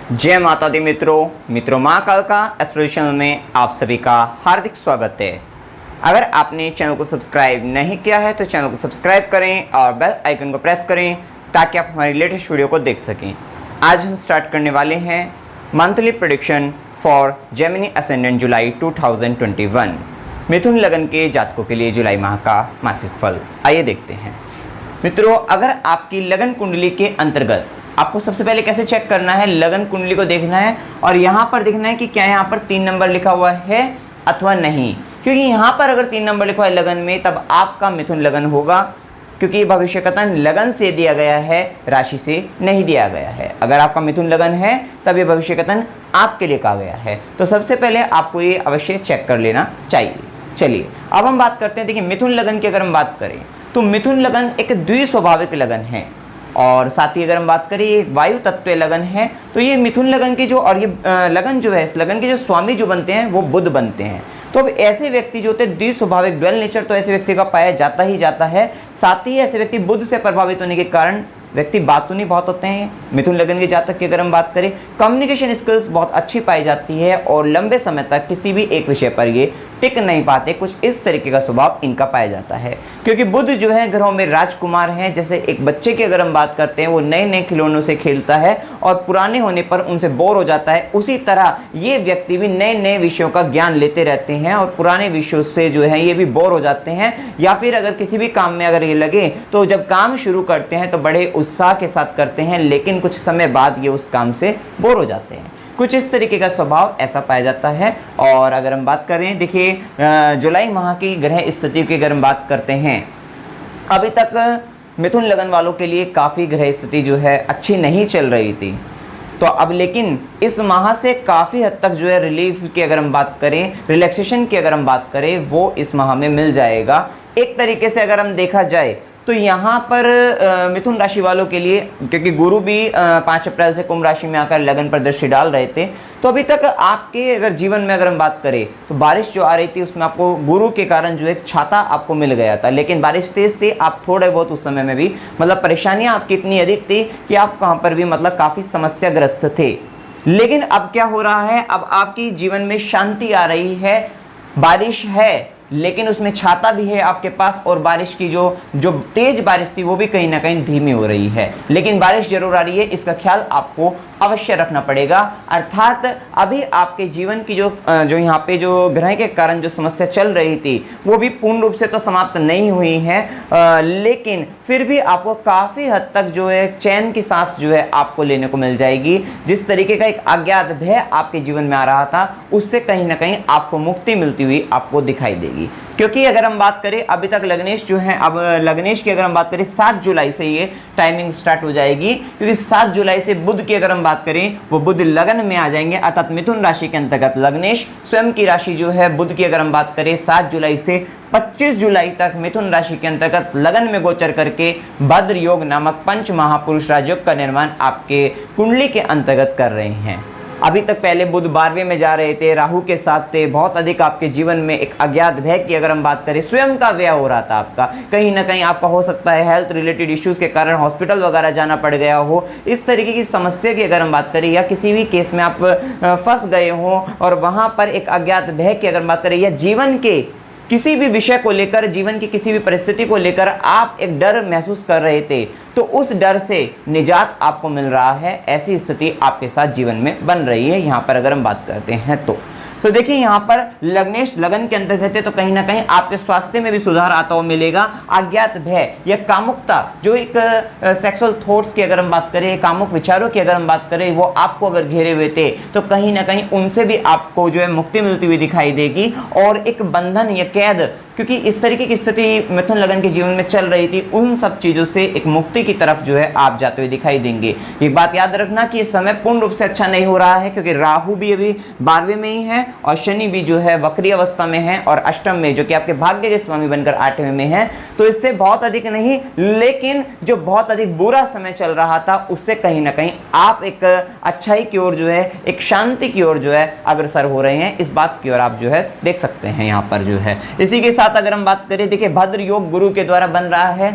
जय माता दी मित्रों माँ काल का एस्ट्रोलॉजी चैनल में आप सभी का हार्दिक स्वागत है। अगर आपने चैनल को सब्सक्राइब नहीं किया है तो चैनल को सब्सक्राइब करें और बेल आइकन को प्रेस करें ताकि आप हमारी लेटेस्ट वीडियो को देख सकें। आज हम स्टार्ट करने वाले हैं monthly prediction for Gemini ascendant July 2021 मिथुन लगन के जातकों के लिए जुलाई माह का मासिक फल। आइए देखते हैं। मित्रों, अगर आपकी लगन कुंडली के अंतर्गत आपको सबसे पहले कैसे चेक करना है, लगन कुंडली को देखना है और यहाँ पर देखना है कि क्या यहाँ पर 3 नंबर लिखा हुआ है अथवा नहीं। क्योंकि यहाँ पर अगर 3 नंबर लिखा हुआ है लगन में तब आपका मिथुन लगन होगा, क्योंकि भविष्य कथन लगन से दिया गया है, राशि से नहीं दिया गया है। अगर आपका मिथुन लगन है तब ये भविष्य कथन आपके लिए कहा गया है, तो सबसे पहले आपको ये अवश्य चेक कर लेना चाहिए। चलिए अब हम बात करते हैं। देखिए, मिथुन लगन की अगर हम बात करें तो मिथुन लगन एक द्विस्वाभाविक लगन है और साथ ही अगर हम बात करें एक वायु तत्व लगन है। तो ये मिथुन लगन के जो और ये लगन जो है, इस लगन के जो स्वामी जो बनते हैं वो बुध बनते हैं। तो अब ऐसे व्यक्ति जो होते हैं द्विस्वाभाविक ड्वेल नेचर, तो ऐसे व्यक्ति का पाया जाता ही जाता है। साथ ही ऐसे व्यक्ति बुध से प्रभावित होने के कारण व्यक्ति बातूनी बहुत होते हैं। मिथुन लगन के जातक की अगर हम बात करें, कम्युनिकेशन स्किल्स बहुत अच्छी पाई जाती है और लंबे समय तक किसी भी एक विषय पर ये टिक नहीं पाते। कुछ इस तरीके का स्वभाव इनका पाया जाता है, क्योंकि बुध जो है ग्रहों में राजकुमार हैं। जैसे एक बच्चे की अगर हम बात करते हैं, वो नए नए खिलौनों से खेलता है और पुराने होने पर उनसे बोर हो जाता है, उसी तरह ये व्यक्ति भी नए नए विषयों का ज्ञान लेते रहते हैं और पुराने विषयों से जो है ये भी बोर हो जाते हैं। या फिर अगर किसी भी काम में अगर ये लगे तो जब काम शुरू करते हैं तो बड़े उत्साह के साथ करते हैं, लेकिन कुछ समय बाद ये उस काम से बोर हो जाते हैं। कुछ इस तरीके का स्वभाव ऐसा पाया जाता है। और अगर हम बात करें, देखिए जुलाई माह की ग्रह स्थिति की अगर हम बात करते हैं, अभी तक मिथुन लगन वालों के लिए काफ़ी ग्रह स्थिति जो है अच्छी नहीं चल रही थी। तो अब लेकिन इस माह से काफ़ी हद तक जो है रिलीफ की अगर हम बात करें, रिलैक्सेशन की अगर हम बात करें, वो इस माह में मिल जाएगा। एक तरीके से अगर हम देखा जाए तो यहाँ पर मिथुन राशि वालों के लिए, क्योंकि गुरु भी 5 अप्रैल से कुंभ राशि में आकर लगन पर दृष्टि डाल रहे थे, तो अभी तक आपके अगर जीवन में अगर हम बात करें तो बारिश जो आ रही थी उसमें आपको गुरु के कारण जो एक छाता आपको मिल गया था। लेकिन बारिश तेज थी, आप थोड़े बहुत उस समय में भी मतलब परेशानियाँ आपकी इतनी अधिक थी कि आप वहाँ पर भी मतलब काफ़ी समस्याग्रस्त थे। लेकिन अब क्या हो रहा है, अब आपकी जीवन में शांति आ रही है। बारिश है लेकिन उसमें छाता भी है आपके पास, और बारिश की जो तेज बारिश थी वो भी कहीं ना कहीं धीमी हो रही है, लेकिन बारिश जरूर आ रही है, इसका ख्याल आपको अवश्य रखना पड़ेगा। अर्थात अभी आपके जीवन की जो यहाँ पे जो ग्रह के कारण जो समस्या चल रही थी वो भी पूर्ण रूप से तो समाप्त नहीं हुई है, लेकिन फिर भी आपको काफ़ी हद तक जो है चैन की सांस जो है आपको लेने को मिल जाएगी। जिस तरीके का एक अज्ञात भय आपके जीवन में आ रहा था उससे कहीं ना कहीं आपको मुक्ति मिलती हुई आपको दिखाई देगी। क्योंकि अगर हम बात करें अभी तक लग्नेश जो है, अब लग्नेश की अगर हम बात करें 7 जुलाई से ये टाइमिंग स्टार्ट हो जाएगी, क्योंकि 7 जुलाई से बुध की अगर हम बात करें वो बुध लगन में आ जाएंगे, अर्थात मिथुन राशि के अंतर्गत लग्नेश स्वयं की राशि जो है बुध की अगर हम बात करें 7 जुलाई से 25 जुलाई तक मिथुन राशि के अंतर्गत लगन में गोचर करके भद्र योग नामक पंच महापुरुष राजयोग का निर्माण आपके कुंडली के अंतर्गत कर रहे हैं। अभी तक पहले बुध 12वें में जा रहे थे, राहु के साथ थे, बहुत अधिक आपके जीवन में एक अज्ञात भय की अगर हम बात करें, स्वयं का व्यय हो रहा था आपका। कहीं ना कहीं आपका हो सकता है हेल्थ रिलेटेड इश्यूज के कारण हॉस्पिटल वगैरह जाना पड़ गया हो, इस तरीके की समस्या की अगर हम बात करें, या किसी भी केस में आप फंस गए हो और वहाँ पर एक अज्ञात भय की अगर हम बात करें, या जीवन के किसी भी विषय को लेकर, जीवन की किसी भी परिस्थिति को लेकर आप एक डर महसूस कर रहे थे, तो उस डर से निजात आपको मिल रहा है। ऐसी स्थिति आपके साथ जीवन में बन रही है यहाँ पर अगर हम बात करते हैं तो देखिए यहाँ पर लग्नेश लगन के अंतर्गत है, तो कहीं ना कहीं आपके स्वास्थ्य में भी सुधार आता हुआ मिलेगा। अज्ञात भय या कामुकता, जो एक सेक्सुअल थॉट्स की अगर हम बात करें, कामुक विचारों की अगर हम बात करें, वो आपको अगर घेरे हुए थे तो कहीं ना कहीं उनसे भी आपको जो है मुक्ति मिलती हुई दिखाई देगी। और एक बंधन या कैद, क्योंकि इस तरीके की स्थिति मिथुन लगन के जीवन में चल रही थी, उन सब चीज़ों से एक मुक्ति की तरफ जो है आप जाते हुए दिखाई देंगे। ये बात याद रखना कि इस समय पूर्ण रूप से अच्छा नहीं हो रहा है, क्योंकि राहु भी अभी 12वें में ही है और शनि भी जो है वक्री अवस्था में है और अष्टम में, जो कि आपके भाग्य के स्वामी बनकर 8वें में है। तो इससे बहुत अधिक नहीं, लेकिन जो बहुत अधिक बुरा समय चल रहा था उससे कहीं ना कहीं आप एक अच्छाई की ओर जो है, एक शांति की ओर जो है अग्रसर हो रहे हैं। इस बात की ओर आप जो है देख सकते हैं यहाँ पर जो है। इसी के साथ अगर हम बात करें, देखिए भद्र योग गुरु के द्वारा बन रहा है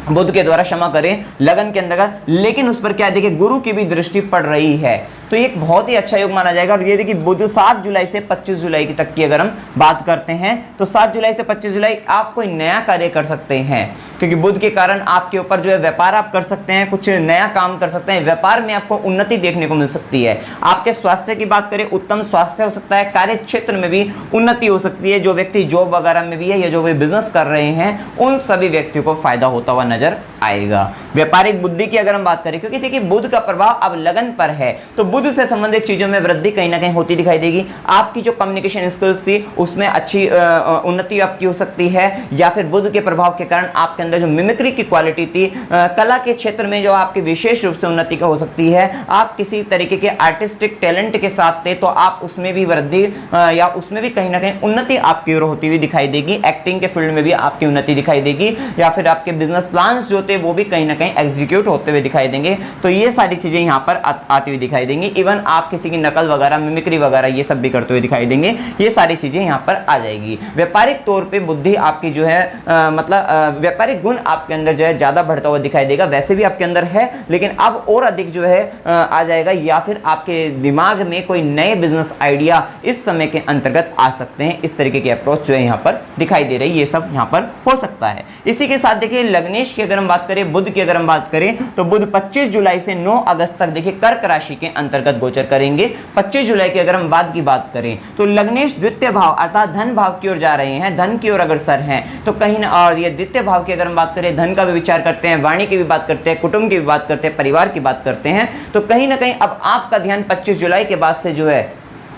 बुध के द्वारा, क्षमा करें, लगन के अंतर्गत, लेकिन उस पर क्या है देखिए गुरु की भी दृष्टि पड़ रही है, तो एक बहुत ही अच्छा योग माना जाएगा। और ये देखिए बुध 7 जुलाई से 25 जुलाई तक की अगर हम बात करते हैं तो 7 जुलाई से 25 जुलाई आप कोई नया कार्य कर सकते हैं, क्योंकि बुध के कारण आपके ऊपर जो है व्यापार आप कर सकते हैं, कुछ नया काम कर सकते हैं, व्यापार में आपको उन्नति देखने को मिल सकती है। आपके स्वास्थ्य की बात करें, उत्तम स्वास्थ्य हो सकता है, कार्य क्षेत्र में भी उन्नति हो सकती है, जो व्यक्ति जॉब वगैरह में भी है या जो वे बिजनेस कर रहे हैं उन सभी व्यक्तियों को फायदा होता हुआ नजर आएगा। व्यापारिक बुद्धि की अगर हम बात करें, क्योंकि देखिए बुध का प्रभाव अब लगन पर है, तो बुध से संबंधित चीजों में वृद्धि कहीं ना कहीं होती दिखाई देगी। आपकी जो कम्युनिकेशन स्किल्स थी उसमें अच्छी उन्नति आपकी हो सकती है, या फिर बुध के प्रभाव के कारण आपके अंदर जो मिमिक्री की क्वालिटी थी, कला के क्षेत्र में जो आपकी विशेष रूप से उन्नति का हो सकती है। आप किसी तरीके के आर्टिस्टिक टैलेंट के साथ थे तो आप उसमें भी वृद्धि या उसमें भी कहीं ना कहीं उन्नति आपकी ओर होती हुई दिखाई देगी। एक्टिंग के फील्ड में भी आपकी उन्नति दिखाई देगी, या फिर आपके बिजनेस प्लान्स जो थे वो भी कहीं ना कहीं एग्जीक्यूट होते हुए दिखाई देंगे। तो ये सारी चीजें यहाँ पर आती हुई दिखाई देंगी। इवन आप किसी की नकल वगैरह, मिमिक्री वगैरह ये सब भी करते हुए दिखाई देंगे। ये सारी चीजें यहाँ पर आ जाएगी। व्यापारिक तौर पे बुद्धि आपकी जो है मतलब व्यापारिक गुण आपके अंदर जो है ज्यादा बढ़ता हुआ दिखाई देगा। वैसे भी आपके अंदर है, लेकिन अब और अधिक जो है आ जाएगा, या फिर आपके दिमाग में कोई नए बिजनेस आइडिया इस समय के अंतर्गत आ सकते हैं। इस तरीके की अप्रोच जो है यहाँ पर दिखाई दे रही है, ये सब यहाँ पर हो सकता है। इसी के साथ देखिए लग्नेश की अगर हम बात करें, बुध की अगर हम बात करें, तो बुध 25 जुलाई से 9 अगस्त तक देखिए कर्क राशि के अंतर्गत गोचर करेंगे। 25 जुलाई की अगर हम बात करें तो लग्नेश द्वितीय भाव अर्थात धन भाव की ओर जा रहे हैं, धन की ओर अग्रसर हैं, तो कहीं ना, और ये द्वितीय भाव की अगर हम बात करें, धन का भी विचार करते हैं, वाणी की भी बात करते हैं, कुटुंब की भी बात करते हैं, परिवार की बात करते हैं, तो कहीं ना कहीं अब आपका ध्यान 25 जुलाई के बाद से जो है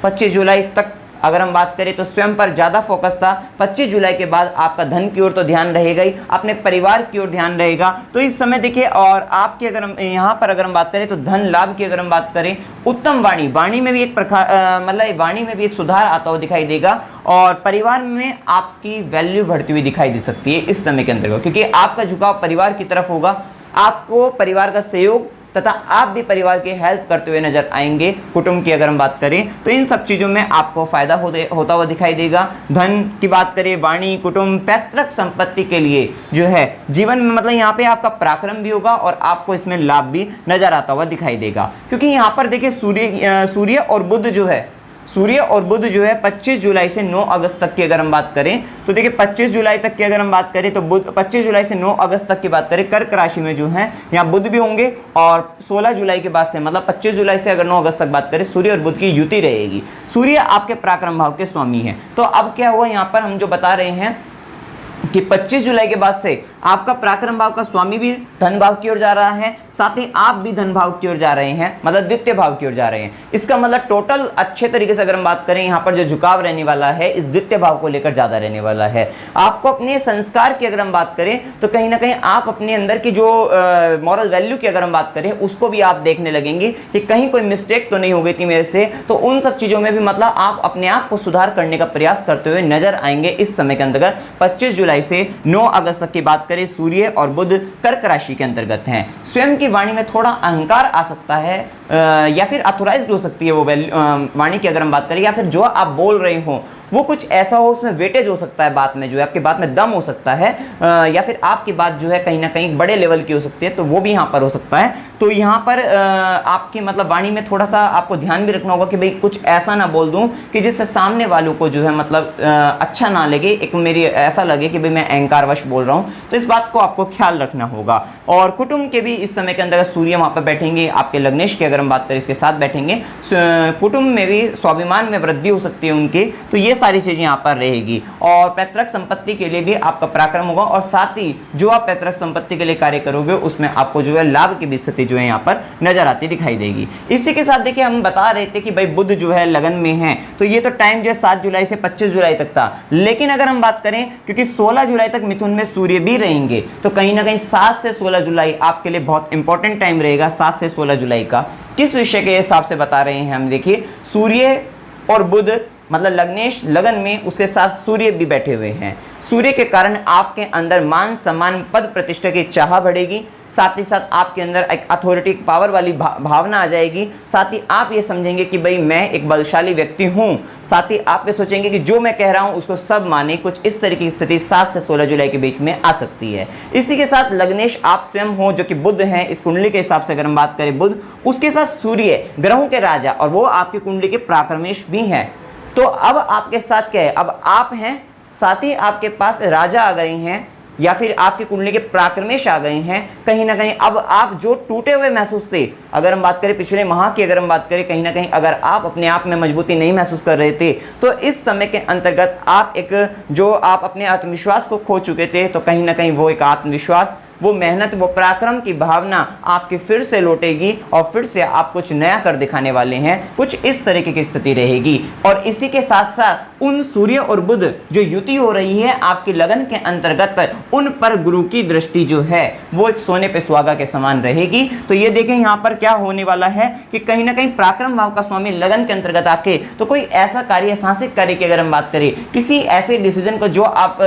25 जुलाई तक अगर हम बात करें तो स्वयं पर ज्यादा फोकस था। 25 जुलाई के बाद आपका धन की ओर तो ध्यान रहेगा ही, अपने परिवार की ओर ध्यान रहेगा। तो इस समय देखिए, और आपकी अगर हम यहाँ पर अगर हम बात करें तो धन लाभ की अगर हम बात करें, उत्तम वाणी में भी एक प्रकार मतलब वाणी में भी एक सुधार आता हुआ दिखाई देगा, और परिवार में आपकी वैल्यू बढ़ती हुई दिखाई दे सकती है इस समय के अंतर्गत, क्योंकि आपका झुकाव परिवार की तरफ होगा। आपको परिवार का सहयोग तथा आप भी परिवार की हेल्प करते हुए नजर आएंगे। कुटुंब की अगर हम बात करें तो इन सब चीजों में आपको फायदा होता हुआ दिखाई देगा। धन की बात करें, वाणी, कुटुंब, पैतृक संपत्ति के लिए जो है जीवन में मतलब यहाँ पे आपका पराक्रम भी होगा और आपको इसमें लाभ भी नजर आता हुआ दिखाई देगा। क्योंकि यहाँ पर देखिए सूर्य और बुध जो है 25 जुलाई से 9 अगस्त तक की अगर हम बात करें तो देखिए 25 जुलाई तक की अगर हम बात करें तो बुध 25 जुलाई से 9 अगस्त तक की बात करें, कर्क राशि में जो है यहाँ बुध भी होंगे, और 16 जुलाई के बाद से मतलब 25 जुलाई से अगर 9 अगस्त तक बात करें, सूर्य और बुध की युति रहेगी। सूर्य आपके पराक्रम भाव के स्वामी है। तो अब क्या हुआ यहाँ पर हम जो बता रहे हैं कि 25 जुलाई के बाद से आपका पराक्रम भाव का स्वामी भी धन भाव की ओर जा रहा है, साथ ही आप भी धन भाव की ओर जा रहे हैं, मतलब द्वितीय भाव की ओर जा रहे हैं। इसका मतलब टोटल अच्छे तरीके से अगर हम बात करें, यहाँ पर जो झुकाव रहने वाला है इस द्वितीय भाव को लेकर ज्यादा रहने वाला है। आपको अपने संस्कार की अगर हम बात करें तो कहीं ना कहीं आप अपने अंदर की जो मॉरल वैल्यू की अगर हम बात करें उसको भी आप देखने लगेंगे कि कहीं कोई मिस्टेक तो नहीं हो गई थी मेरे से, तो उन सब चीजों में भी मतलब आप अपने आप को सुधार करने का प्रयास करते हुए नजर आएंगे इस समय के अंतर्गत। 25 जुलाई से 9 अगस्त तक की बात करें, सूर्य और बुध कर्क राशि के अंतर्गत हैं। स्वयं की वाणी में थोड़ा अहंकार आ सकता है, या फिर अथोराइज्ड हो सकती है वो वाणी की अगर हम बात करें, या फिर जो आप बोल रहे हो वो कुछ ऐसा हो, उसमें वेटेज हो सकता है, बात में जो है आपकी बात में दम हो सकता है, या फिर आपकी बात जो है कहीं ना कहीं बड़े लेवल की हो सकती है, तो वो भी यहाँ पर हो सकता है। तो यहाँ पर आपकी मतलब वाणी में थोड़ा सा आपको ध्यान भी रखना होगा कि भाई कुछ ऐसा ना बोल दूं कि जिससे सामने वालों को जो है मतलब अच्छा ना लगे, एक मेरी ऐसा लगे कि भाई मैं अहंकारवश बोल रहा हूँ। तो इस बात को आपको ख्याल रखना होगा। और कुटुंब के भी इस समय के अंदर सूर्य वहाँ पर बैठेंगे, आपके लग्नेश की अगर हम बात करें इसके साथ बैठेंगे, कुटुंब में भी स्वाभिमान में वृद्धि हो सकती है उनके, तो ये सारी चीजें यहाँ पर रहेगी। और पैतृक संपत्ति के लिए भी आपका पराक्रम होगा, और साथ ही जो आप पैतृक संपत्ति के लिए कार्य करोगे उसमें आपको जो है लाभ की भी स्थिति जो है यहाँ पर नजर आती दिखाई देगी। इसी के साथ देखिए हम बता रहे थे कि भाई बुध जो है लगन में है, तो ये तो टाइम जो है 7 जुलाई से 25 जुलाई तक था। लेकिन अगर हम बात करें, क्योंकि 16 जुलाई तक मिथुन में सूर्य भी रहेंगे, तो कहीं ना कहीं 7 से 16 जुलाई आपके लिए बहुत इंपॉर्टेंट टाइम रहेगा। 7 से 16 जुलाई का किस विषय के हिसाब से बता रहे हैं हम, देखिए सूर्य और बुध मतलब लग्नेश लगन में, उसके साथ सूर्य भी बैठे हुए हैं। सूर्य के कारण आपके अंदर मान सम्मान पद प्रतिष्ठा की चाह बढ़ेगी, साथ ही साथ आपके अंदर एक अथॉरिटी पावर वाली भावना आ जाएगी। साथ ही आप ये समझेंगे कि भाई मैं एक बलशाली व्यक्ति हूँ। साथ ही आप ये सोचेंगे कि जो मैं कह रहा हूँ उसको सब माने। कुछ इस तरीके की स्थिति 7 से 16 जुलाई के बीच में आ सकती है। इसी के साथ लग्नेश आप स्वयं हो, जो कि बुध हैं इस कुंडली के हिसाब से अगर हम बात करें बुध, उसके साथ सूर्य ग्रहों के राजा और वो आपकी कुंडली के प्राक्रमेश भी हैं। तो अब आपके साथ क्या है, अब आप हैं, साथ ही आपके पास राजा आ गए हैं या फिर आपकी कुंडली के प्राक्रमेश आ गए हैं। कहीं ना कहीं अब आप जो टूटे हुए महसूस थे, अगर हम बात करें पिछले माह की, अगर हम बात करें कहीं ना कहीं अगर आप अपने आप में मजबूती नहीं महसूस कर रहे थे, तो इस समय के अंतर्गत आप जो आप अपने आत्मविश्वास को खो चुके थे, तो कहीं ना कहीं वो एक आत्मविश्वास, वो मेहनत, वो पराक्रम की भावना आपकी फिर से लौटेगी और फिर से आप कुछ नया कर दिखाने वाले हैं। कुछ इस तरीके की स्थिति रहेगी। और इसी के साथ साथ उन सूर्य और बुध जो युति हो रही है आपकी लगन के अंतर्गत, उन पर गुरु की दृष्टि जो है वो एक सोने पे सुहागा के समान रहेगी। तो ये देखें यहाँ पर क्या होने वाला है कि कहीं ना कहीं पराक्रम भाव का स्वामी लगन के अंतर्गत आके तो कोई ऐसा कार्य, साहसिक कार्य की अगर हम बात करें, किसी ऐसे डिसीजन को जो आप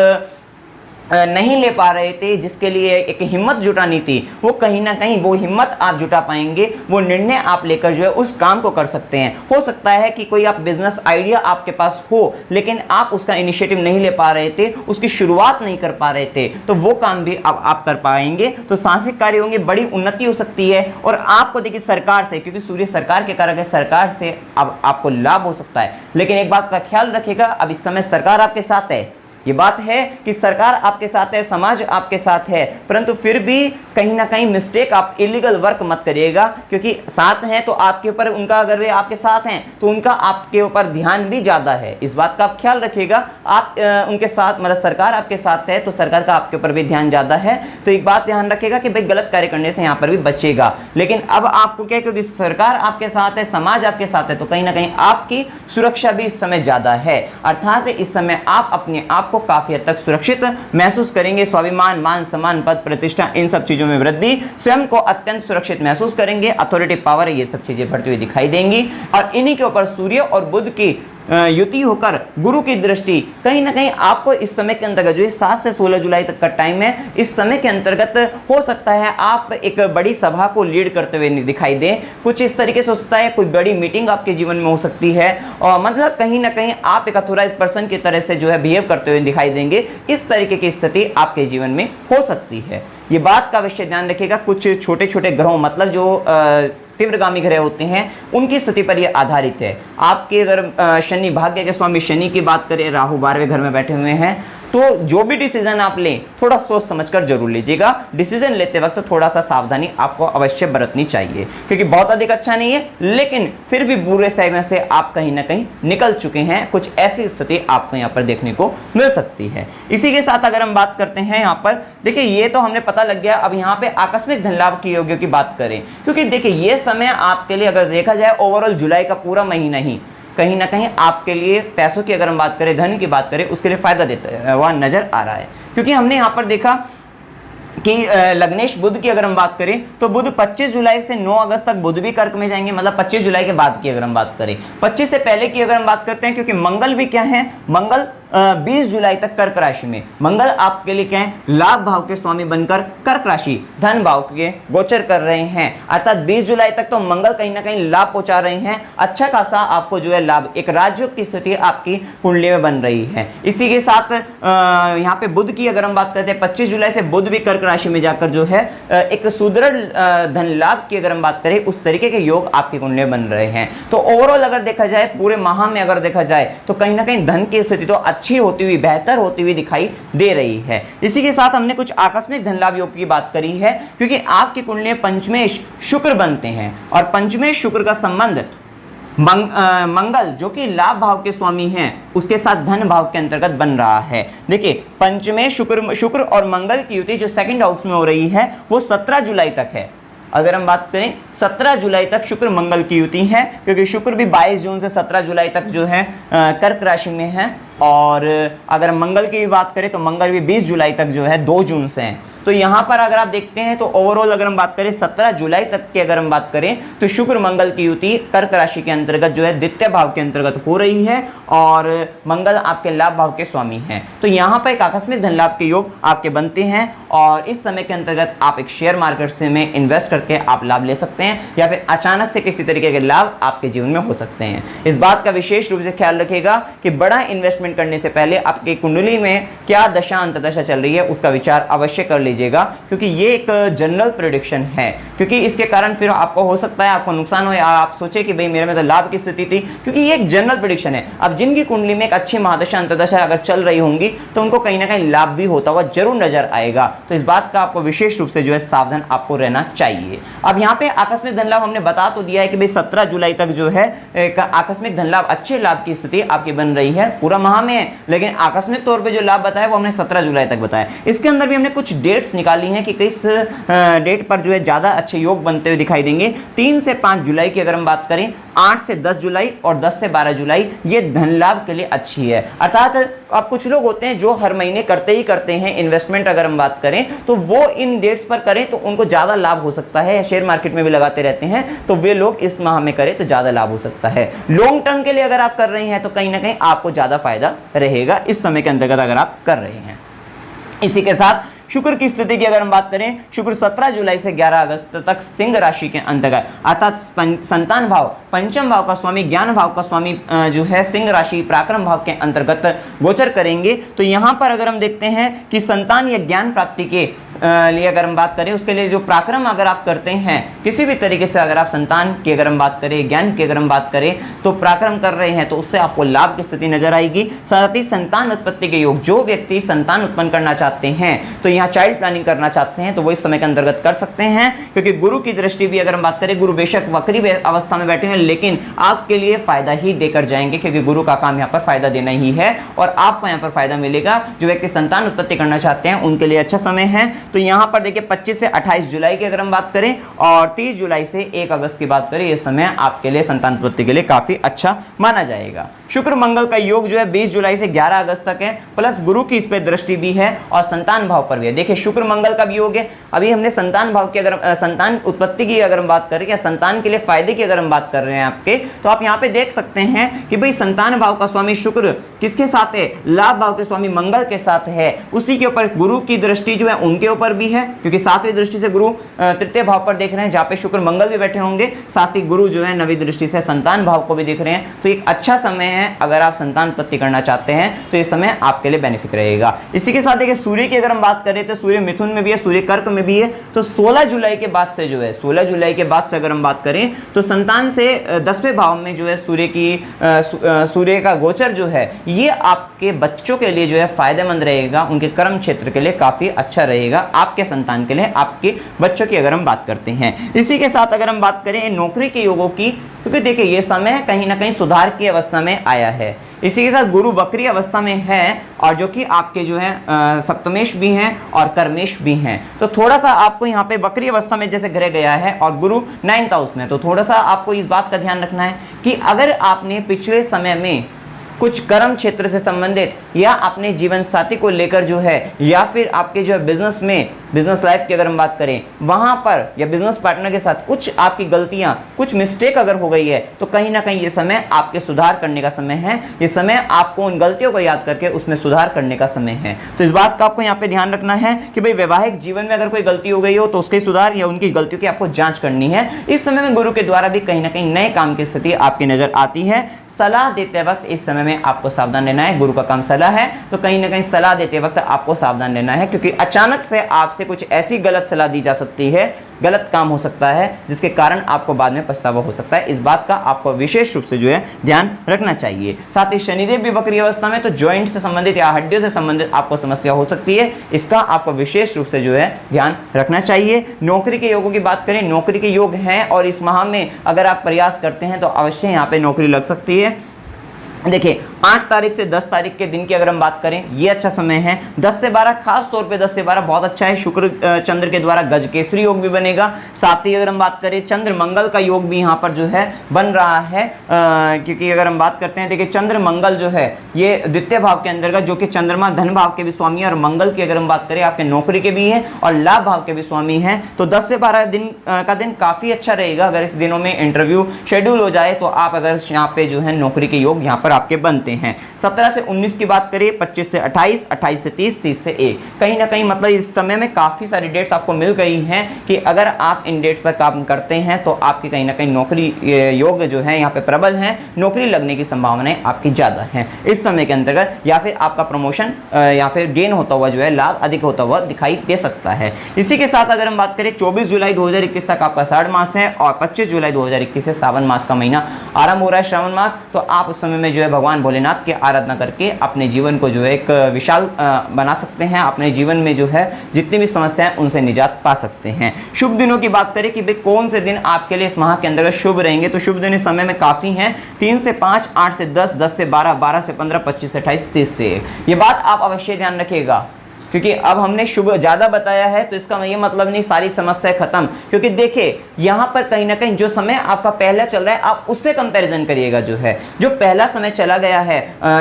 नहीं ले पा रहे थे, जिसके लिए एक हिम्मत जुटानी थी, वो कहीं ना कहीं वो हिम्मत आप जुटा पाएंगे। वो निर्णय आप लेकर जो है उस काम को कर सकते हैं। हो सकता है कि कोई आप बिजनेस आइडिया आपके पास हो, लेकिन आप उसका इनिशिएटिव नहीं ले पा रहे थे, उसकी शुरुआत नहीं कर पा रहे थे, तो वो काम भी अब आप कर पाएंगे। तो साहसिक कार्य होंगे, बड़ी उन्नति हो सकती है। और आपको देखिए सरकार से, क्योंकि सूर्य सरकार के कारक है, सरकार से अब आपको लाभ हो सकता है। लेकिन एक बात का ख्याल रखिएगा, अब इस समय सरकार आपके साथ है, ये बात है कि सरकार आपके साथ है, समाज आपके साथ है, परंतु फिर भी कहीं ना कहीं मिस्टेक, आप इलीगल वर्क मत करिएगा। क्योंकि साथ हैं तो आपके ऊपर उनका, अगर वे आपके साथ हैं तो उनका आपके ऊपर ध्यान भी ज़्यादा है। इस बात का आप ख्याल रखिएगा। आप उनके साथ, मतलब सरकार आपके साथ है तो सरकार का आपके ऊपर भी ध्यान ज़्यादा है। तो एक बात ध्यान रखिएगा कि भाई गलत कार्य करने से यहाँ पर भी बचेगा। लेकिन अब आपको क्या, क्योंकि सरकार आपके साथ है, समाज आपके साथ है, तो कहीं ना कहीं आपकी सुरक्षा भी इस समय ज़्यादा है। अर्थात इस समय आप अपने आप को काफी हद तक सुरक्षित महसूस करेंगे। स्वाभिमान, मान सम्मान, पद प्रतिष्ठा, इन सब चीजों में वृद्धि, स्वयं को अत्यंत सुरक्षित महसूस करेंगे। अथॉरिटी पावर, ये सब चीजें बढ़ती हुई दिखाई देंगी। और इन्हीं के ऊपर सूर्य और बुध की युति होकर गुरु की दृष्टि, कहीं ना कहीं आपको इस समय के अंतर्गत, जो 7 से 16 जुलाई तक का टाइम है, इस समय के अंतर्गत हो सकता है आप एक बड़ी सभा को लीड करते हुए दिखाई दें। कुछ इस तरीके से हो सकता है कोई बड़ी मीटिंग आपके जीवन में हो सकती है, और मतलब कहीं ना कहीं आप एक अथॉराइज्ड पर्सन की तरह से जो है बिहेव करते हुए दिखाई देंगे। इस तरीके की स्थिति आपके जीवन में हो सकती है। ये बात का अवश्य ध्यान रखिएगा। कुछ छोटे छोटे ग्रहों, मतलब जो तीव्रगामी ग्रह होते हैं, उनकी स्थिति पर यह आधारित है। आपके अगर शनि, भाग्य के स्वामी शनि की बात करें, राहु 12वें घर में बैठे हुए हैं, तो जो भी डिसीजन आप लें थोड़ा सोच समझकर जरूर लीजिएगा। डिसीजन लेते वक्त थोड़ा सा सावधानी आपको अवश्य बरतनी चाहिए, क्योंकि बहुत अधिक अच्छा नहीं है, लेकिन फिर भी बुरे समय से आप कहीं ना कहीं निकल चुके हैं। कुछ ऐसी स्थिति आपको यहाँ पर देखने को मिल सकती है। इसी के साथ अगर हम बात करते हैं यहाँ पर, देखिए ये तो हमने पता लग गया। अब यहाँ पे आकस्मिक धन लाभ की योग्यों की बात करें, क्योंकि देखिए ये समय आपके लिए अगर देखा जाए ओवरऑल जुलाई का पूरा महीना ही कहीं ना कहीं आपके लिए पैसों की, अगर हम बात करें, धन की बात करें, उसके लिए फायदा देता हुआ नजर आ रहा है। क्योंकि हमने यहाँ पर देखा कि लग्नेश बुध की अगर हम बात करें तो बुध 25 जुलाई से 9 अगस्त तक बुध भी कर्क में जाएंगे। मतलब 25 जुलाई के बाद की अगर हम बात करें, 25 से पहले की अगर हम बात करते हैं, क्योंकि मंगल भी क्या है, मंगल 20 जुलाई तक कर्क राशि में, मंगल आपके लिए क्या है, लाभ भाव के स्वामी बनकर कर्क राशि, धन भाव के गोचर कर रहे हैं। अर्थात 20 जुलाई तक तो मंगल कहीं ना कहीं लाभ पहुंचा रहे हैं। अच्छा खासा आपको जो है लाभ, एक राजयोग की स्थिति आपकी कुंडली में बन रही है। इसी के साथ यहाँ पे बुध की अगर हम बात करते हैं, 25 जुलाई से बुध भी कर्क राशि में जाकर जो है एक सुदृढ़ धन लाभ की अगर हम बात करें, उस तरीके के योग आपकी कुंडली में बन रहे हैं। तो ओवरऑल अगर देखा जाए, पूरे माह में अगर देखा जाए, तो कहीं ना कहीं धन की स्थिति तो अच्छी होती हुई, बेहतर होती हुई दिखाई दे रही है। इसी के साथ हमने कुछ आकस्मिक धन लाभ योग की बात करी है, क्योंकि आपकी कुंडली में पंचमेश शुक्र बनते हैं, और पंचमेश शुक्र का संबंध मंगल जो कि लाभ भाव के स्वामी हैं, उसके साथ धन भाव के अंतर्गत बन रहा है। देखिए पंचमेश शुक्र और मंगल की युति जो सेकंड हाउस में हो रही है, वो 17 जुलाई तक है। अगर हम बात करें 17 जुलाई तक शुक्र मंगल की युति है, क्योंकि शुक्र भी 22 जून से 17 जुलाई तक जो है कर्क राशि में है। और अगर मंगल की भी बात करें तो मंगल भी 20 जुलाई तक जो है 2 जून से है। तो यहाँ पर अगर आप देखते हैं तो ओवरऑल अगर हम बात करें 17 जुलाई तक की अगर हम बात करें तो शुक्र मंगल की युति कर्क राशि के अंतर्गत जो है द्वितीय भाव के अंतर्गत हो रही है और मंगल आपके लाभ भाव के स्वामी हैं। तो यहाँ पर एक आकस्मिक धन लाभ के योग आपके बनते हैं और इस समय के अंतर्गत आप एक शेयर मार्केट से में इन्वेस्ट करके आप लाभ ले सकते हैं या फिर अचानक से किसी तरीके के लाभ आपके जीवन में हो सकते हैं। इस बात का विशेष रूप से ख्याल रखिएगा कि बड़ा इन्वेस्टमेंट करने से पहले आपकी कुंडली में क्या दशा अंतदशा चल रही है उसका विचार अवश्य कर लीजिएगा, क्योंकि ये एक जनरल प्रेडिक्शन है। क्योंकि इसके कारण फिर आपको हो सकता है आपको नुकसान हो या आप सोचे कि भाई मेरे में तो लाभ की स्थिति थी, क्योंकि ये एक जनरल प्रेडिक्शन है। अब जिनकी कुंडली में एक अच्छी महादशा अंतदशा अगर चल रही होंगी तो उनको कहीं ना कहीं लाभ भी होता हुआ जरूर नजर आएगा। तो इस बात का आपको विशेष रूप से जो है सावधान आपको रहना चाहिए। अब यहाँ पे आकस्मिक धन लाभ हमने बता तो दिया है कि भाई 17 जुलाई तक जो है एक आकस्मिक धन लाभ अच्छे लाभ की स्थिति आपकी बन रही है, पूरा माह में है, लेकिन आकस्मिक तौर पर जो लाभ बताया वो हमने 17 जुलाई तक बताया। इसके अंदर भी हमने कुछ डेट्स निकाली हैं कि किस डेट पर जो है ज्यादा अच्छे योग बनते हुए दिखाई देंगे। 3 से 5 जुलाई की अगर हम बात करें, 8 से 10 जुलाई और 10 से 12 जुलाई ये धन लाभ के लिए अच्छी है। अर्थात अब कुछ लोग होते हैं जो हर महीने करते ही करते हैं इन्वेस्टमेंट, अगर हम बात करें तो वो इन डेट्स पर करें तो उनको ज्यादा लाभ हो सकता है। शेयर मार्केट में भी लगाते रहते हैं तो वे लोग इस माह में करें तो ज्यादा लाभ हो सकता है। लॉन्ग टर्म के लिए अगर आप कर रहे हैं तो कहीं ना कहीं आपको ज्यादा फायदा रहेगा इस समय के अंतर्गत अगर आप कर रहे हैं। इसी के साथ शुक्र की स्थिति की अगर हम बात करें, शुक्र 17 जुलाई से 11 अगस्त तक सिंह राशि के अंतर्गत अर्थात संतान भाव, पंचम भाव का स्वामी, ज्ञान भाव का स्वामी जो है सिंह राशि पराक्रम भाव के अंतर्गत गोचर करेंगे। तो यहाँ पर अगर हम देखते हैं कि संतान या ज्ञान प्राप्ति के लिए अगर हम बात करें, उसके लिए जो पराक्रम अगर आप करते हैं किसी भी तरीके से, अगर आप संतान की अगर हम बात करें, ज्ञान की अगर हम बात करें तो पराक्रम कर रहे हैं तो उससे आपको लाभ की स्थिति नजर आएगी। साथ ही संतान उत्पत्ति के योग, जो व्यक्ति संतान उत्पन्न करना चाहते हैं तो यहाँ चाइल्ड प्लानिंग करना चाहते हैं तो वो इस समय के अंतर्गत कर सकते हैं, क्योंकि गुरु की दृष्टि भी अगर हम बात करें, गुरु बेशक वक्री अवस्था में बैठे हैं लेकिन आपके लिए फायदा ही देकर जाएंगे, क्योंकि गुरु का काम यहाँ पर फायदा देना ही है और आपको यहाँ पर फायदा मिलेगा। जो व्यक्ति संतान उत्पत्ति करना चाहते हैं उनके लिए अच्छा समय है। तो यहाँ पर देखिए 25 से 28 जुलाई की अगर हम बात करें और 30 जुलाई से 1 अगस्त की बात करें, यह समय आपके लिए संतान उत्पत्ति के लिए काफी अच्छा माना जाएगा। शुक्र मंगल का योग जो है 20 जुलाई से 11 अगस्त तक है, प्लस गुरु की इस पे दृष्टि भी है और संतान भाव पर भी है। देखिए शुक्र मंगल का भी योग है। अभी हमने संतान भाव की अगर संतान उत्पत्ति की अगर हम बात करें या संतान के लिए फायदे की अगर हम बात कर रहे हैं आपके, तो आप यहाँ पे देख सकते हैं कि भाई संतान भाव का स्वामी शुक्र किसके साथ है, लाभ भाव के स्वामी मंगल के साथ है। उसी के ऊपर गुरु की दृष्टि जो है उनके ऊपर भी है, क्योंकि सातवीं दृष्टि से गुरु तृतीय भाव पर देख रहे हैं जहाँ पे शुक्र मंगल भी बैठे होंगे, साथ ही गुरु जो है नवी दृष्टि से संतान भाव को भी देख रहे हैं। तो एक अच्छा समय है अगर आप संतान उत्पत्ति करना चाहते हैं तो ये समय आपके लिए बेनिफिट रहेगा। इसी के साथ देखिए सूर्य की अगर हम बात करें तो सूर्य मिथुन में भी है, सूर्य कर्क में भी है। तो 16 जुलाई के बाद से जो है 16 जुलाई के बाद से अगर हम बात करें तो संतान से 10वें भाव में जो है सूर्य का गोचर जो है ये आपके बच्चों के लिए जो है फायदेमंद रहेगा, उनके कर्म क्षेत्र के लिए काफी अच्छा रहेगा, आपके संतान के लिए, आपके बच्चों की अगर हम बात करते हैं। इसी के साथ अगर हम बात करें नौकरी के योगों की, क्योंकि देखिए ये समय कहीं ना कहीं सुधार की अवस्था में आया है। इसी के साथ गुरु वक्री अवस्था में है और जो कि आपके जो है सप्तमेश भी हैं और कर्मेश भी हैं। तो थोड़ा सा आपको यहाँ पे वक्री अवस्था में जैसे ग्रह गया है और गुरु 9th हाउस में, तो थोड़ा सा आपको इस बात का ध्यान रखना है कि अगर आपने पिछले समय में कुछ कर्म क्षेत्र से संबंधित या अपने जीवन साथी को लेकर जो है या फिर आपके जो है बिजनेस लाइफ की अगर हम बात करें वहां पर या बिजनेस पार्टनर के साथ कुछ आपकी गलतियां, कुछ मिस्टेक अगर हो गई है तो कहीं ना कहीं ये समय आपके सुधार करने का समय है। ये समय आपको उन गलतियों को याद करके उसमें सुधार करने का समय है। तो इस बात का आपको यहाँ पे ध्यान रखना है कि भाई वैवाहिक जीवन में अगर कोई गलती हो गई हो तो उसके सुधार या उनकी गलतियों की आपको जांच करनी है। इस समय में गुरु के द्वारा भी कहीं ना कहीं नए काम की स्थिति आपकी नजर आती है। सलाह देते वक्त इस समय में आपको सावधान रहना है। गुरु का काम सलाह है, तो कहीं ना कहीं सलाह देते वक्त आपको सावधान रहना है, क्योंकि अचानक से आपसे कुछ ऐसी गलत सलाह दी जा सकती है, गलत काम हो सकता है जिसके कारण आपको बाद में पछतावा हो सकता है। इस बात का आपको विशेष रूप से जो है ध्यान रखना चाहिए। साथ ही शनिदेव भी वक्री अवस्था में, तो जॉइंट से संबंधित या हड्डियों से संबंधित आपको समस्या हो सकती है। इसका आपको विशेष रूप से जो है ध्यान रखना चाहिए। नौकरी के योगों की बात करें, नौकरी के योग हैं और इस माह में अगर आप प्रयास करते हैं तो अवश्य यहाँ पे नौकरी लग सकती है। देखिए 8 तारीख से 10 तारीख के दिन की अगर हम बात करें, ये अच्छा समय है। 10 से 12 खास तौर पे 10 से 12 बहुत अच्छा है। शुक्र चंद्र के द्वारा गजकेसरी योग भी बनेगा। साथ ही अगर हम बात करें चंद्र मंगल का योग भी यहाँ पर जो है बन रहा है, क्योंकि अगर हम बात करते हैं, देखिए चंद्र मंगल जो है ये द्वितीय भाव के अंतर्गत, जो कि चंद्रमा धन भाव के भी स्वामी है, और मंगल की अगर हम बात करें आपके नौकरी के भी है और लाभ भाव के भी स्वामी हैं। तो 10 से 12 दिन का दिन काफी अच्छा रहेगा। अगर इस दिनों में इंटरव्यू शेड्यूल हो जाए तो आप अगर यहाँ पे जो है नौकरी के योग यहाँ पर आपके बनते हैं। 17 से 19 की बात करें, 25 से 28, 28 से 30, 30 से 1, कहीं ना कहीं मतलब इस समय में काफी सारी डेट्स आपको मिल गई हैं कि अगर आप इन डेट पर काम करते हैं तो आपकी कहीं ना कहीं नौकरी योग जो है यहाँ पे प्रबल है, नौकरी लगने की संभावनाएं आपकी ज्यादा हैं इस समय के अंतर्गत, या फिर आपका प्रमोशन या फिर गेन होता हुआ जो है लाभ अधिक होता हुआ दिखाई दे सकता है। इसी के साथ अगर हम बात करें 24 जुलाई 2021 तक आपका श्रावण मास है और 25 जुलाई 2021 से सावन मास का महीना आरंभ हो रहा है, श्रावण मास। तो आप उस समय में जो है भगवान भोलेनाथ की आराधना करके अपने जीवन को जो है एक विशाल बना सकते हैं, अपने जीवन में जो है जितनी भी समस्याएं उनसे निजात पा सकते हैं। शुभ दिनों की बात करें कि भाई कौन से दिन आपके लिए इस माह के अंतर्गत शुभ रहेंगे, तो शुभ दिन इस समय में काफी हैं। 3 से 5, 8 से 10, 10 से 12, 12 से 15, 25 से 28, 30 से 1। ये बात आप अवश्य ध्यान रखिएगा, क्योंकि अब हमने शुभ ज्यादा बताया है तो इसका ये मतलब नहीं सारी समस्याएं खत्म, क्योंकि देखिए यहाँ पर कहीं ना कहीं जो समय आपका पहला चल रहा है आप उससे कंपैरिजन करिएगा। जो है जो पहला समय चला गया है,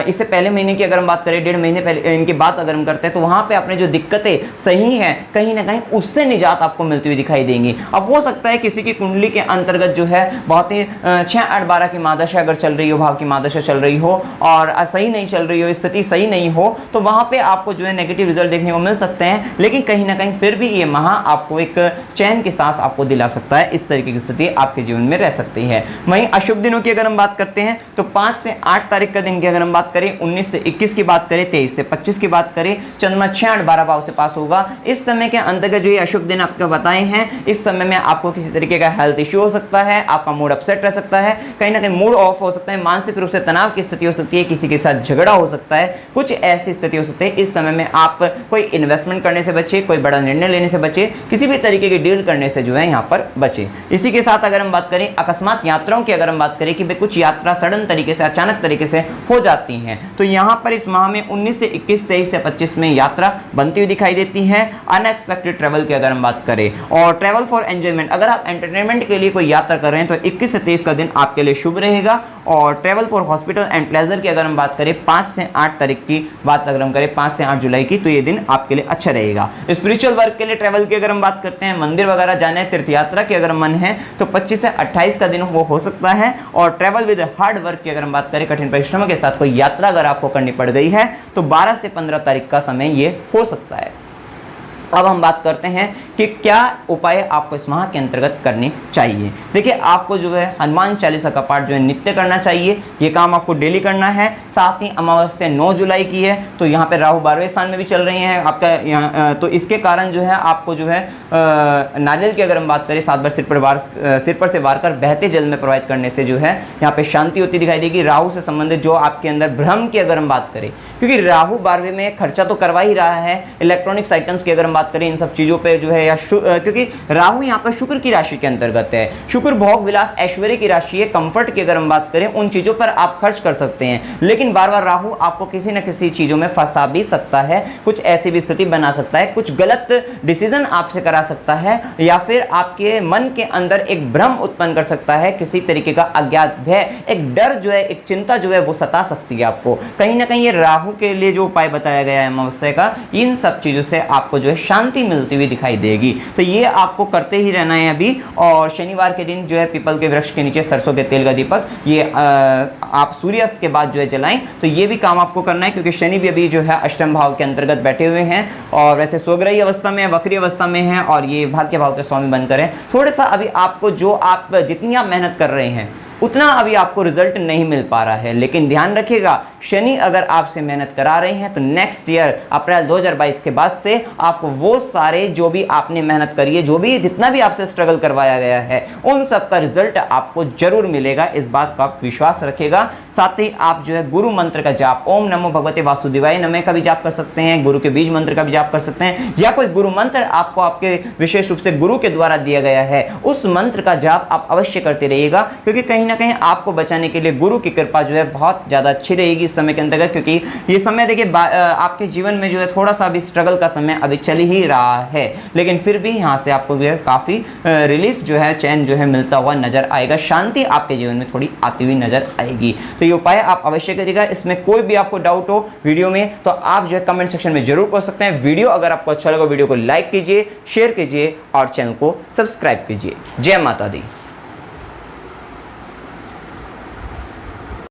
इससे पहले महीने की अगर हम बात करें, 1.5 महीने पहले इनकी बात अगर हम करते हैं, तो वहां पे आपने जो दिक्कतें सही हैं कहीं ना कहीं उससे निजात आपको मिलती हुई दिखाई देंगी। अब हो सकता है किसी की कुंडली के अंतर्गत जो है बहुत ही 6, 8, 12 की महादशा अगर चल रही हो, भाव की महादशा चल रही हो और सही नहीं चल रही हो, स्थिति सही नहीं हो, तो वहां पे आपको जो है नेगेटिव रिजल्ट देखने को मिल सकते हैं। लेकिन कहीं ना कहीं फिर भी ये माह आपको एक चैन की सांस आपको दिला सकता है। इस तरीके की स्थिति आपके जीवन में रह सकती है। वहीं अशुभ दिनों की अगर हम बात करते हैं तो 5 से 8 तारीख का दिन की अगर हम बात करें, 19 से 21 की बात करें, 23 से 25 की बात करें, चंद्रमा 6, 8, 12 भाव से पास होगा। इस समय के अंतर्गत जो ये अशुभ दिन आपको बताए हैं, इस समय में आपको किसी तरीके का हेल्थ इश्यू हो सकता है, आपका मूड अपसेट रह सकता है, कहीं ना कहीं मूड ऑफ हो सकता है, मानसिक रूप से तनाव की स्थिति हो सकती है, किसी के साथ झगड़ा हो सकता है, कुछ ऐसी स्थिति हो सकती है। इस समय में आप कोई इन्वेस्टमेंट करने से बचे, कोई बड़ा निर्णय लेने से बचे, किसी भी तरीके की डील करने से जो है यहाँ पर बचे। इसी के साथ अगर हम बात करें अकस्मात यात्राओं की, अगर हम बात करें कि कुछ यात्रा सडन तरीके से, अचानक तरीके से हो जाती हैं, तो यहाँ पर इस माह में 19 से 21, 23 से 25 में यात्रा बनती हुई दिखाई देती है। अनएक्सपेक्टेड ट्रैवल की अगर हम बात करें और ट्रैवल फॉर एंजॉयमेंट, अगर आप एंटरटेनमेंट के लिए कोई यात्रा कर रहे हैं तो 21 से 23 का दिन आपके लिए शुभ रहेगा। और travel for hospital and pleasure की अगर हम बात करें 5 से 8 तारीख की बात अगर हम करें, 5 से 8 जुलाई की, तो ये दिन आपके लिए अच्छा रहेगा। स्पिरिचुअल वर्क के लिए ट्रैवल की अगर हम बात करते हैं, मंदिर वगैरह जाना है, तीर्थ यात्रा की अगर मन है तो 25 से 28 का दिन वो हो सकता है। और ट्रैवल विद हार्ड वर्क की अगर हम बात करें, कठिन परिश्रम के साथ कोई यात्रा अगर आपको करनी पड़ गई है तो 12 से 15 तारीख का समय ये हो सकता है। अब हम बात करते हैं कि क्या उपाय आपको इस माह के अंतर्गत करने चाहिए। देखिए आपको जो है हनुमान चालीसा का पाठ जो है नित्य करना चाहिए, ये काम आपको डेली करना है। साथ ही अमावस्या 9 जुलाई की है, तो यहाँ पे राहु 12वें स्थान में भी चल रहे हैं आपका यहाँ, तो इसके कारण जो है आपको जो है नारियल की अगर हम बात करें 7 बार सिर पर से वार कर बहते जल में प्रवाहित करने से जो है यहाँ पे शांति होती दिखाई देगी। राहु से संबंधित जो आपके अंदर भ्रम की अगर हम बात करें, क्योंकि राहु 12वें में खर्चा तो करवा ही रहा है, इलेक्ट्रॉनिक्स आइटम्स की अगर हम बात करें, इन सब चीजों पे जो है, या क्योंकि राहु यहाँ पर शुक्र की राशि के अंतर्गत है। शुक्र भोग विलास ऐश्वर्य की राशि है, कंफर्ट की अगर हम बात करें उन चीजों पर आप खर्च कर सकते हैं। लेकिन बार बार राहु आपको किसी न किसी चीजों में फंसा भी सकता है, कुछ ऐसी भी स्थिति बना सकता है, कुछ गलत डिसीजन आपसे करा सकता है, या फिर आपके मन के अंदर एक भ्रम उत्पन्न कर सकता है, किसी तरीके का अज्ञात भय, एक डर जो है, एक चिंता जो है वो सता सकती है आपको। कहीं ना कहीं ये राहु के लिए जो उपाय बताया गया है अमावस्या का, इन सब चीजों से आपको जो है शांति मिलती हुई दिखाई देगी। तो ये आपको करते ही रहना है अभी। और शनिवार के दिन जो है पीपल के वृक्ष के नीचे सरसों के तेल का दीपक ये आप सूर्यास्त के बाद जो है जलाएं, तो ये भी काम आपको करना है, क्योंकि शनि भी अभी जो है अष्टम भाव के अंतर्गत बैठे हुए हैं और वैसे स्वग्रही अवस्था में, वक्री अवस्था में है, और ये भाग्य भाव के स्वामी बनकर है। थोड़ा सा अभी आपको जो आप जितनी आप मेहनत कर रहे हैं उतना अभी आपको रिजल्ट नहीं मिल पा रहा है, लेकिन ध्यान रखिएगा शनि अगर आपसे मेहनत करा रहे हैं तो नेक्स्ट ईयर अप्रैल 2022 के बाद से आपको वो सारे जो भी आपने मेहनत करी है, जो भी जितना भी आपसे स्ट्रगल करवाया गया है, उन सब का रिजल्ट आपको जरूर मिलेगा। इस बात का आप विश्वास रखिएगा। साथ ही आप जो है गुरु मंत्र का जाप, ओम नमो भगवते वासुदेवाय नमः का भी जाप कर सकते हैं, गुरु के बीज मंत्र का भी जाप कर सकते हैं, या कोई गुरु मंत्र आपको आपके विशेष रूप से गुरु के द्वारा दिया गया है उस मंत्र का जाप आप अवश्य करते रहिएगा, क्योंकि कहीं ना ना कहीं आपको बचाने के लिए गुरु की कृपा जो है बहुत ज़्यादा अच्छी रहेगी इस समय के अंतर्गत, क्योंकि ये समय देखिए आपके जीवन में जो है थोड़ा सा अभी स्ट्रगल का समय अभी चल ही रहा है, लेकिन फिर भी यहाँ से आपको जो है काफ़ी रिलीफ जो है, चैन जो है मिलता हुआ नजर आएगा, शांति आपके जीवन में थोड़ी आती हुई नजर आएगी। तो ये उपाय आप अवश्य करिएगा। इसमें कोई भी आपको डाउट हो वीडियो में तो आप जो है कमेंट सेक्शन में जरूर पूछ सकते हैं। वीडियो अगर आपको अच्छा लगा वीडियो को लाइक कीजिए, शेयर कीजिए और चैनल को सब्सक्राइब कीजिए। जय माता दी।